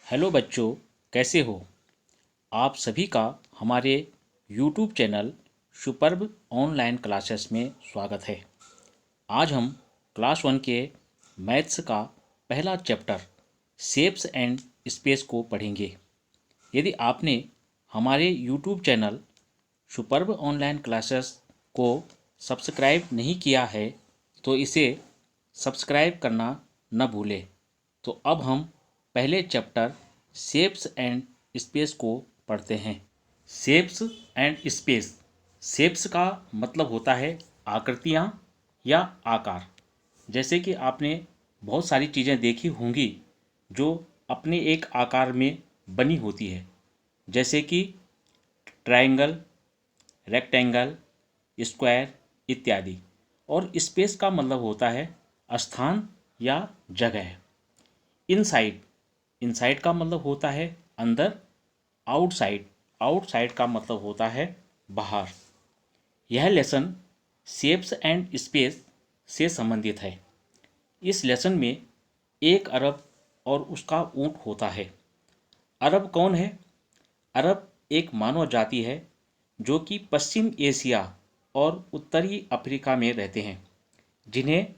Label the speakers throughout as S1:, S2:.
S1: Hello बच्चों, कैसे हो? आप सभी का हमारे YouTube channel superb online classes में स्वागत है। आज हम क्लास 1 के मैथ्स का पहला चैप्टर शेप्स एंड स्पेस को पढ़ेंगे। यदि आपने हमारे YouTube channel superb online classes को सब्सक्राइब नहीं किया है तो इसे सब्सक्राइब करना न भूलें। तो अब हम पहले चैप्टर शेप्स एंड स्पेस को पढ़ते हैं। Shapes and space. शेप्स का मतलब होता है आकृतियाँ या आकार। जैसे कि आपने बहुत सारी चीज़ें देखी होंगी जो अपने एक आकार में बनी होती है, जैसे कि ट्रायंगल, रेक्टेंगल, स्क्वायर इत्यादि। और स्पेस का मतलब होता है स्थान या जगह। इनसाइड। इनसाइड का मतलब होता है अंदर। आउटसाइड। आउटसाइड का मतलब होता है बाहर। यह लेसन शेप्स एंड स्पेस से संबंधित है। इस लेसन में एक अरब और उसका ऊंट होता है। अरब कौन है? अरब एक मानव जाति है जो कि पश्चिम एशिया और उत्तरी अफ्रीका में रहते हैं, जिन्हें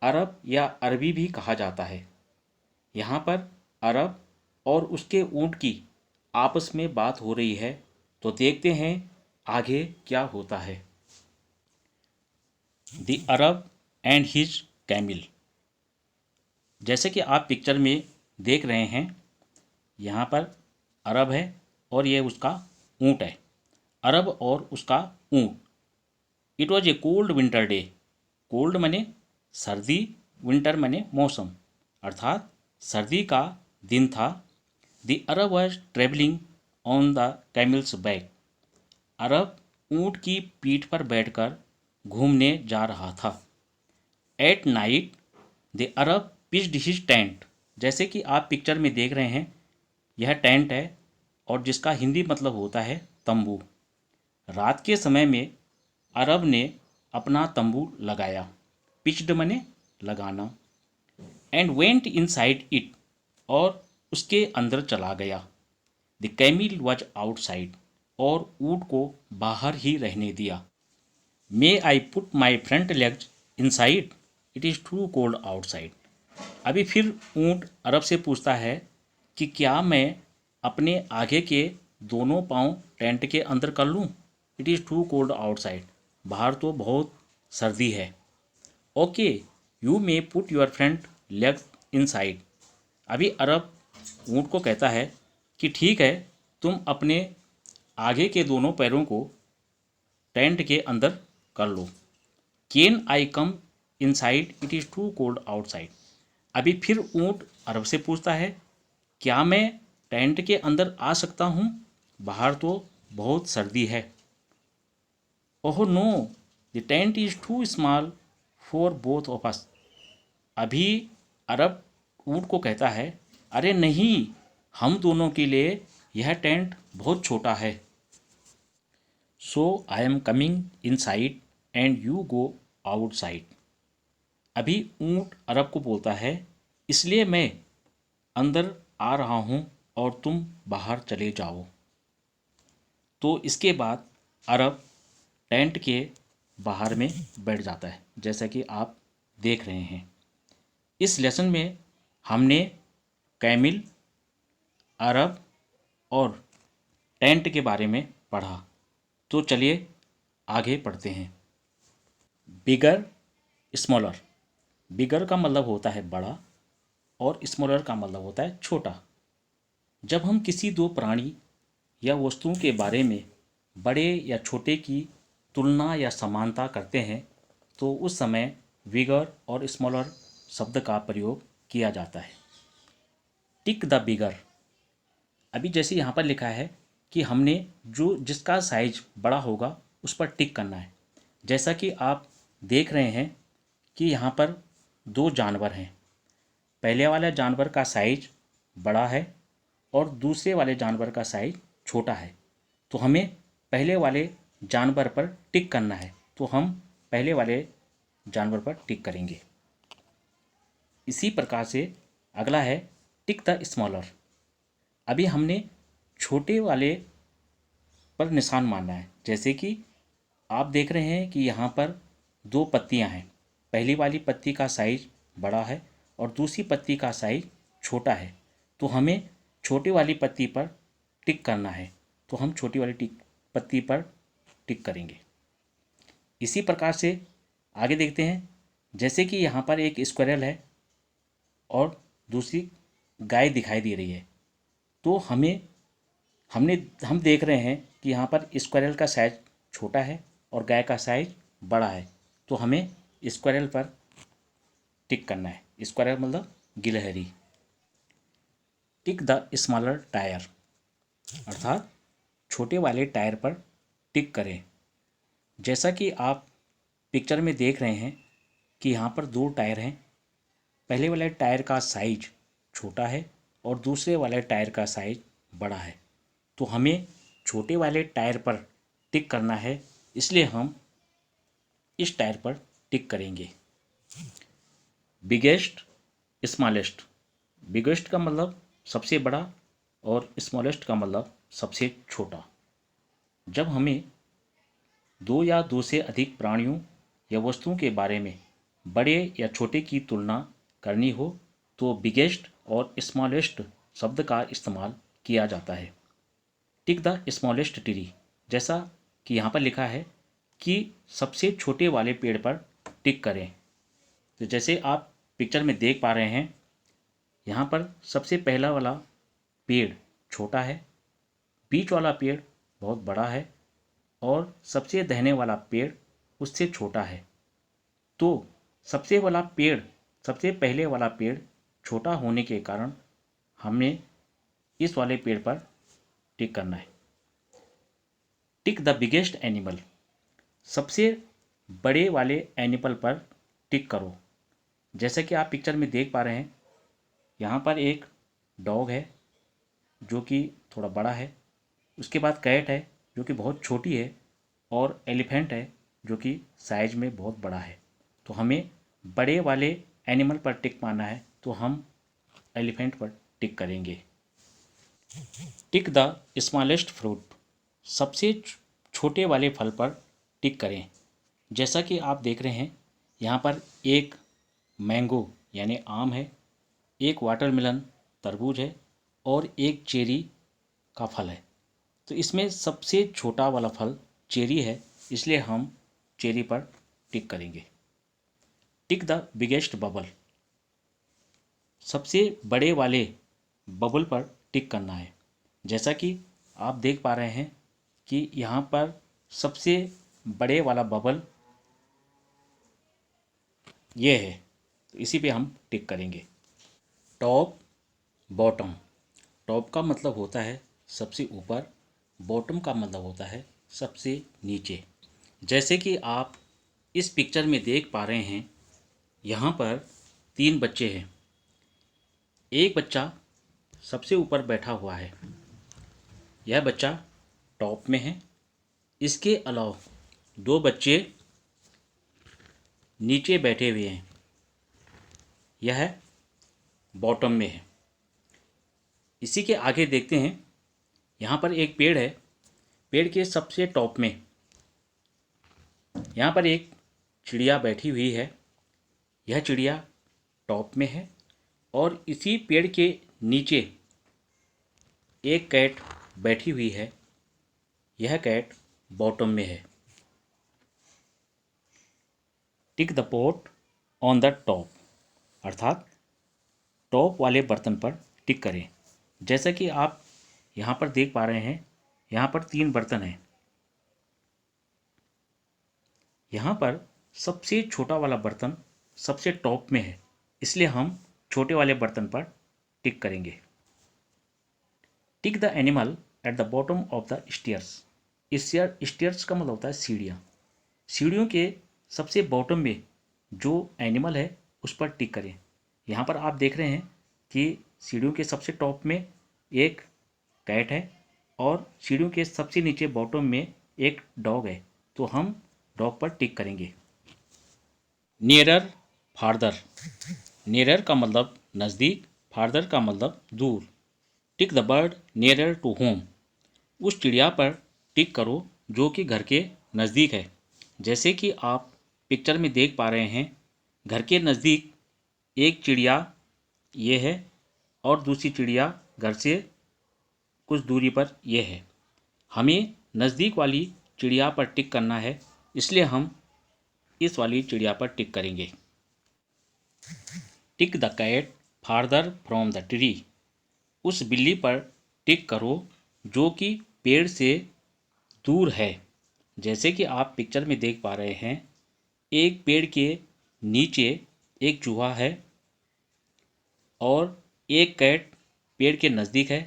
S1: अरब या अरबी भी कहा जाता है। यहाँ पर अरब और उसके ऊंट की आपस में बात हो रही है, तो देखते हैं आगे क्या होता है। The Arab and his camel. जैसे कि आप पिक्चर में देख रहे हैं, यहाँ पर अरब है और ये उसका ऊंट है। अरब और उसका ऊंट। It was a cold winter day. Cold मने सर्दी, विंटर मने मौसम, अर्थात सर्दी का दिन था। The Arab was travelling on the camel's back. अरब ऊंट की पीठ पर बैठकर घूमने जा रहा था। At night the Arab pitched his tent. जैसे कि आप पिक्चर में देख रहे हैं, यह टेंट है और जिसका हिंदी मतलब होता है तंबू। रात के समय में अरब ने अपना तंबू लगाया। पिच्ड मने लगाना। And went inside it. और उसके अंदर चला गया। The camel was outside. और ऊँट को बाहर ही रहने दिया। May I put my front legs inside, it is too cold outside. अभी फिर ऊँट अरब से पूछता है कि क्या मैं अपने आगे के दोनों पाँव टेंट के अंदर कर लूँ? It is too cold outside. बाहर तो बहुत सर्दी है। Okay, you may put your front legs inside. अभी अरब ऊँट को कहता है कि ठीक है, तुम अपने आगे के दोनों पैरों को टेंट के अंदर कर लो। Can I come inside, it is too cold outside. अभी फिर ऊँट अरब से पूछता है, क्या मैं टेंट के अंदर आ सकता हूँ? बाहर तो बहुत सर्दी है। Oh no, the tent is too small for both of us. अभी अरब ऊँट को कहता है, अरे नहीं, हम दोनों के लिए यह टेंट बहुत छोटा है। So I am coming inside and you go outside. अभी ऊँट अरब को बोलता है, इसलिए मैं अंदर आ रहा हूँ और तुम बाहर चले जाओ। तो इसके बाद अरब टेंट के बाहर में बैठ जाता है, जैसा कि आप देख रहे हैं। इस लेसन में हमने कैमिल, अरब और टेंट के बारे में पढ़ा। तो चलिए आगे पढ़ते हैं। बिगर, स्मॉलर। बिगर का मतलब होता है बड़ा और स्मॉलर का मतलब होता है छोटा। जब हम किसी दो प्राणी या वस्तुओं के बारे में बड़े या छोटे की तुलना या समानता करते हैं तो उस समय बिगर और स्मॉलर शब्द का प्रयोग किया जाता है। Tick the bigger. अभी जैसे यहाँ पर लिखा है कि हमने जो जिसका साइज बड़ा होगा उस पर टिक करना है। जैसा कि आप देख रहे हैं कि यहाँ पर दो जानवर हैं। पहले वाले जानवर का साइज बड़ा है और दूसरे वाले जानवर का साइज छोटा है, तो हमें पहले वाले जानवर पर टिक करना है, तो हम पहले वाले जानवर पर टिक करेंगे। इसी प्रकार से अगला है टिक द स्मॉलर। अभी हमने छोटे वाले पर निशान मारना है। जैसे कि आप देख रहे हैं कि यहाँ पर दो पत्तियाँ हैं। पहली वाली पत्ती का साइज बड़ा है और दूसरी पत्ती का साइज छोटा है। तो हमें छोटी वाली पत्ती पर टिक करना है, तो हम छोटी वाली पत्ती पर टिक करेंगे। इसी प्रकार से आगे देखते हैं। जैसे कि यहाँ पर एक स्क्वायरल है और दूसरी गाय दिखाई दे रही है, तो हम देख रहे हैं कि यहाँ पर स्क्वायरल का साइज छोटा है और गाय का साइज बड़ा है, तो हमें स्क्वायरल पर टिक करना है। स्क्वायरल मतलब गिलहरी। टिक द स्मॉलर टायर, अर्थात छोटे वाले टायर पर टिक करें। जैसा कि आप पिक्चर में देख रहे हैं कि यहाँ पर दो टायर हैं। पहले वाले टायर का साइज छोटा है और दूसरे वाले टायर का साइज बड़ा है, तो हमें छोटे वाले टायर पर टिक करना है, इसलिए हम इस टायर पर टिक करेंगे। बिगेस्ट स्मॉलेस्ट, बिगेस्ट का मतलब सबसे बड़ा और स्मॉलेस्ट का मतलब सबसे छोटा। जब हमें दो या दो से अधिक प्राणियों या वस्तुओं के बारे में बड़े या छोटे की तुलना करनी हो तो बिगेस्ट और स्मॉलेस्ट शब्द का इस्तेमाल किया जाता है। टिक द स्मॉलेस्ट ट्री, जैसा कि यहाँ पर लिखा है कि सबसे छोटे वाले पेड़ पर टिक करें। तो जैसे आप पिक्चर में देख पा रहे हैं, यहाँ पर सबसे पहला वाला पेड़ छोटा है, बीच वाला पेड़ बहुत बड़ा है और सबसे दाहिने वाला पेड़ उससे छोटा है। तो सबसे पहले वाला पेड़ छोटा होने के कारण हमें इस वाले पेड़ पर टिक करना है। टिक द बिगेस्ट एनिमल, सबसे बड़े वाले एनिमल पर टिक करो। जैसा कि आप पिक्चर में देख पा रहे हैं, यहाँ पर एक डॉग है जो कि थोड़ा बड़ा है, उसके बाद कैट है जो कि बहुत छोटी है और एलिफेंट है जो कि साइज में बहुत बड़ा है। तो हमें बड़े वाले एनिमल पर टिक मारना है, तो हम एलिफेंट पर टिक करेंगे। टिक द स्मॉलेस्ट फ्रूट, सबसे छोटे वाले फल पर टिक करें। जैसा कि आप देख रहे हैं, यहाँ पर एक मैंगो यानी आम है, एक वाटरमेलन तरबूज है और एक चेरी का फल है। तो इसमें सबसे छोटा वाला फल चेरी है, इसलिए हम चेरी पर टिक करेंगे। टिक द बिगेस्ट बबल, सबसे बड़े वाले बबल पर टिक करना है। जैसा कि आप देख पा रहे हैं कि यहाँ पर सबसे बड़े वाला बबल ये है, तो इसी पे हम टिक करेंगे। टॉप बॉटम, टॉप का मतलब होता है सबसे ऊपर, बॉटम का मतलब होता है सबसे नीचे। जैसे कि आप इस पिक्चर में देख पा रहे हैं, यहाँ पर तीन बच्चे हैं। एक बच्चा सबसे ऊपर बैठा हुआ है, यह बच्चा टॉप में है। इसके अलावा दो बच्चे नीचे बैठे हुए हैं, यह बॉटम में है। इसी के आगे देखते हैं, यहाँ पर एक पेड़ है, पेड़ के सबसे टॉप में यहाँ पर एक चिड़िया बैठी हुई है, यह चिड़िया टॉप में है। और इसी पेड़ के नीचे एक कैट बैठी हुई है, यह कैट बॉटम में है। Tick the pot on the top, अर्थात टॉप वाले बर्तन पर टिक करें। जैसा कि आप यहाँ पर देख पा रहे हैं, यहाँ पर तीन बर्तन हैं। यहाँ पर सबसे छोटा वाला बर्तन सबसे टॉप में है, इसलिए हम छोटे वाले बर्तन पर टिक करेंगे। Tick the animal at the bottom of the stairs, stairs का मतलब होता है सीढ़ियाँ। सीढ़ियों के सबसे बॉटम में जो एनिमल है उस पर टिक करें। यहाँ पर आप देख रहे हैं कि सीढ़ियों के सबसे टॉप में एक कैट है और सीढ़ियों के सबसे नीचे बॉटम में एक डॉग है, तो हम डॉग पर टिक करेंगे। नियरर फार्दर, नियरर का मतलब नज़दीक, फार्दर का मतलब दूर। Tick the bird nearer to home. उस चिड़िया पर टिक करो जो कि घर के नज़दीक है। जैसे कि आप पिक्चर में देख पा रहे हैं, घर के नज़दीक एक चिड़िया ये है और दूसरी चिड़िया घर से कुछ दूरी पर ये है। हमें नज़दीक वाली चिड़िया पर टिक करना है, इसलिए हम इस वाली चिड़िया पर टिक करेंगे। Tick the cat farther from the tree. उस बिल्ली पर टिक करो जो कि पेड़ से दूर है। जैसे कि आप पिक्चर में देख पा रहे हैं, एक पेड़ के नीचे एक चूहा है और एक कैट पेड़ के नज़दीक है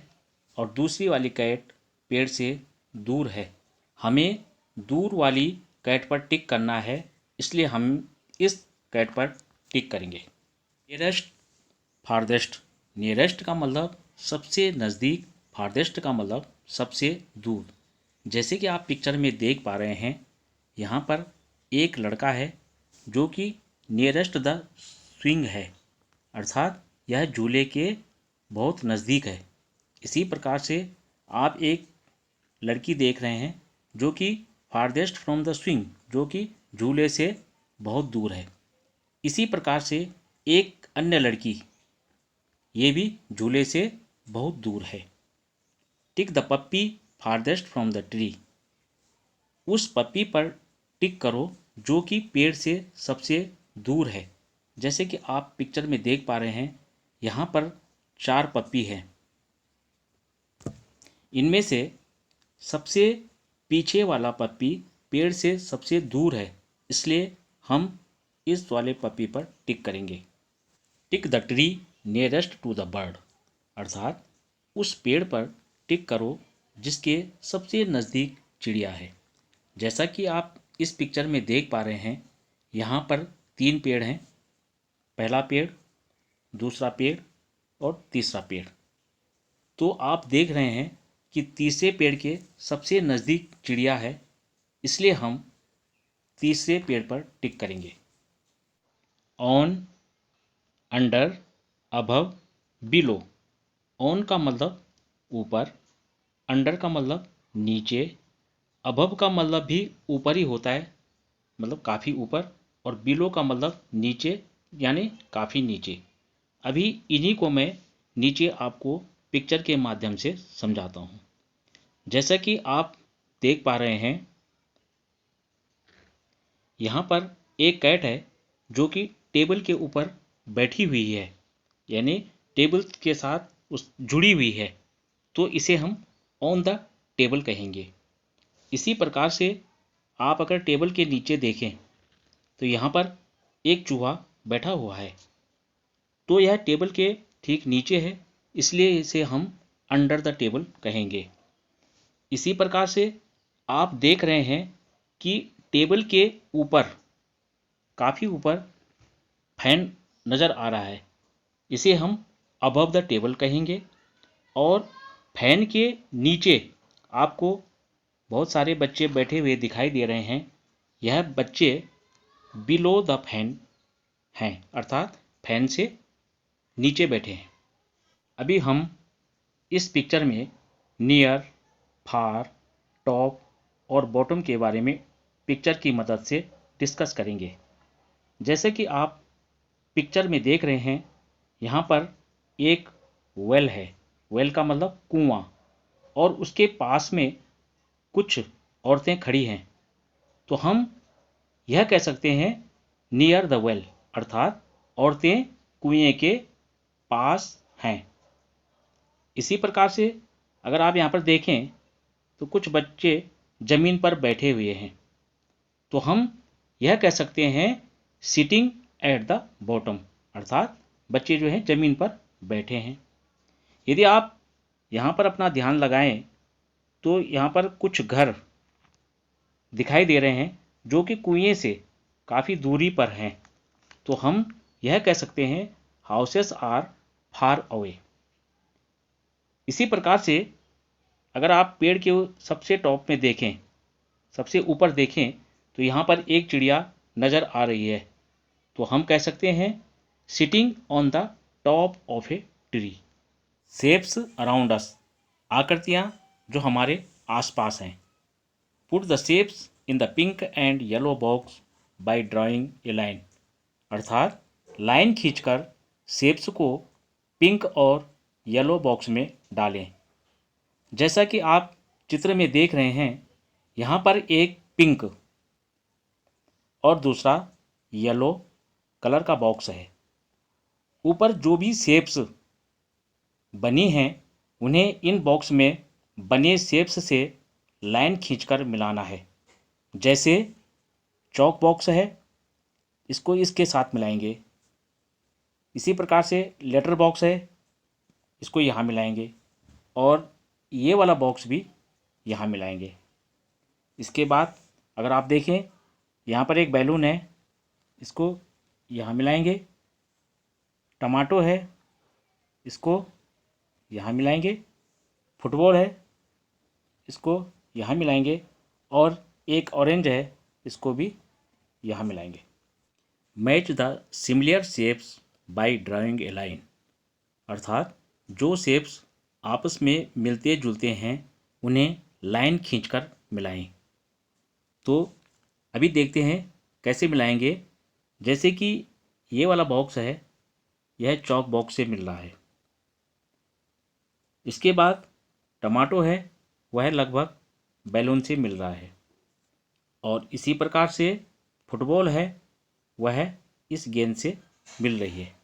S1: और दूसरी वाली कैट पेड़ से दूर है। हमें दूर वाली कैट पर टिक करना है, इसलिए हम इस कैट पर टिक करेंगे। Nearest farthest. नियरेस्ट का मतलब सबसे नज़दीक, फारदेस्ट का मतलब सबसे दूर। जैसे कि आप पिक्चर में देख पा रहे हैं, यहाँ पर एक लड़का है जो कि नियरेस्ट द स्विंग है, अर्थात यह झूले के बहुत नज़दीक है। इसी प्रकार से आप एक लड़की देख रहे हैं जो कि फारदेस्ट फ्रॉम द स्विंग, जो कि झूले से बहुत दूर है। इसी प्रकार से एक अन्य लड़की ये भी झूले से बहुत दूर है। Tick the puppy farthest from the tree. उस पप्पी पर टिक करो जो कि पेड़ से सबसे दूर है। जैसे कि आप पिक्चर में देख पा रहे हैं, यहाँ पर 4 पप्पी हैं। इनमें से सबसे पीछे वाला पप्पी पेड़ से सबसे दूर है, इसलिए हम इस वाले पप्पी पर टिक करेंगे। Tick the tree nearest to the bird. अर्थात उस पेड़ पर टिक करो जिसके सबसे नज़दीक चिड़िया है। जैसा कि आप इस पिक्चर में देख पा रहे हैं, यहाँ पर 3 पेड़ हैं। पहला पेड़, दूसरा पेड़ और तीसरा पेड़। तो आप देख रहे हैं कि तीसरे पेड़ के सबसे नज़दीक चिड़िया है, इसलिए हम तीसरे पेड़ पर टिक करेंगे। On, under, above, below. On का मतलब ऊपर, अंडर का मतलब नीचे, अबव का मतलब भी ऊपर ही होता है, मतलब काफ़ी ऊपर, और बिलो का मतलब नीचे यानी काफ़ी नीचे। अभी इन्हीं को मैं नीचे आपको पिक्चर के माध्यम से समझाता हूँ। जैसा कि आप देख पा रहे हैं, यहाँ पर एक कैट है जो कि टेबल के ऊपर बैठी हुई है, यानी टेबल के साथ उस जुड़ी हुई है, तो इसे हम ऑन द टेबल कहेंगे। इसी प्रकार से आप अगर टेबल के नीचे देखें तो यहाँ पर एक चूहा बैठा हुआ है, तो यह टेबल के ठीक नीचे है, इसलिए इसे हम अंडर द टेबल कहेंगे। इसी प्रकार से आप देख रहे हैं कि टेबल के ऊपर, काफ़ी ऊपर फैन नज़र आ रहा है, इसे हम अबव द टेबल कहेंगे। और फैन के नीचे आपको बहुत सारे बच्चे बैठे हुए दिखाई दे रहे हैं, यह बच्चे बिलो द फैन हैं, अर्थात फैन से नीचे बैठे हैं। अभी हम इस पिक्चर में नियर, फार, टॉप और बॉटम के बारे में पिक्चर की मदद से डिस्कस करेंगे। जैसे कि आप पिक्चर में देख रहे हैं, यहाँ पर एक वेल है, वेल का मतलब कुआं, और उसके पास में कुछ औरतें खड़ी हैं, तो हम यह कह सकते हैं नियर द वेल, अर्थात औरतें कुएं के पास हैं। इसी प्रकार से अगर आप यहाँ पर देखें तो कुछ बच्चे जमीन पर बैठे हुए हैं, तो हम यह कह सकते हैं सिटिंग एट द बॉटम, अर्थात बच्चे जो हैं जमीन पर बैठे हैं। यदि आप यहाँ पर अपना ध्यान लगाएं तो यहाँ पर कुछ घर दिखाई दे रहे हैं जो कि कुएं से काफ़ी दूरी पर हैं, तो हम यह कह सकते हैं हाउसेस आर फार अवे। इसी प्रकार से अगर आप पेड़ के सबसे टॉप में देखें, सबसे ऊपर देखें, तो यहाँ पर एक चिड़िया नज़र आ रही है, तो हम कह सकते हैं sitting on the top of a tree. Shapes around us, आकृतियाँ जो हमारे आसपास हैं। Put the shapes in the pink and yellow box by drawing a line, अर्थात लाइन खींचकर शेप्स को पिंक और येलो बॉक्स में डालें। जैसा कि आप चित्र में देख रहे हैं, यहाँ पर एक पिंक और दूसरा येलो कलर का बॉक्स है। ऊपर जो भी शेप्स बनी हैं उन्हें इन बॉक्स में बने शेप्स से लाइन खींचकर मिलाना है। जैसे चौक बॉक्स है, इसको इसके साथ मिलाएंगे। इसी प्रकार से लेटर बॉक्स है, इसको यहाँ मिलाएंगे और ये वाला बॉक्स भी यहाँ मिलाएंगे। इसके बाद अगर आप देखें, यहाँ पर एक बैलून है, इसको यहाँ मिलाएंगे। टमाटो है, इसको यहाँ मिलाएंगे। फुटबॉल है, इसको यहाँ मिलाएंगे और एक ऑरेंज है, इसको भी यहाँ मिलाएंगे। Match the similar shapes bye drawing a line, अर्थात जो शेप्स आपस में मिलते जुलते हैं उन्हें लाइन खींचकर मिलाएं। तो अभी देखते हैं कैसे मिलाएंगे। जैसे कि ये वाला बॉक्स है, यह चौक बॉक्स से मिल रहा है। इसके बाद टमाटो है, वह लगभग बैलून से मिल रहा है। और इसी प्रकार से फुटबॉल है, वह इस गेंद से मिल रही है।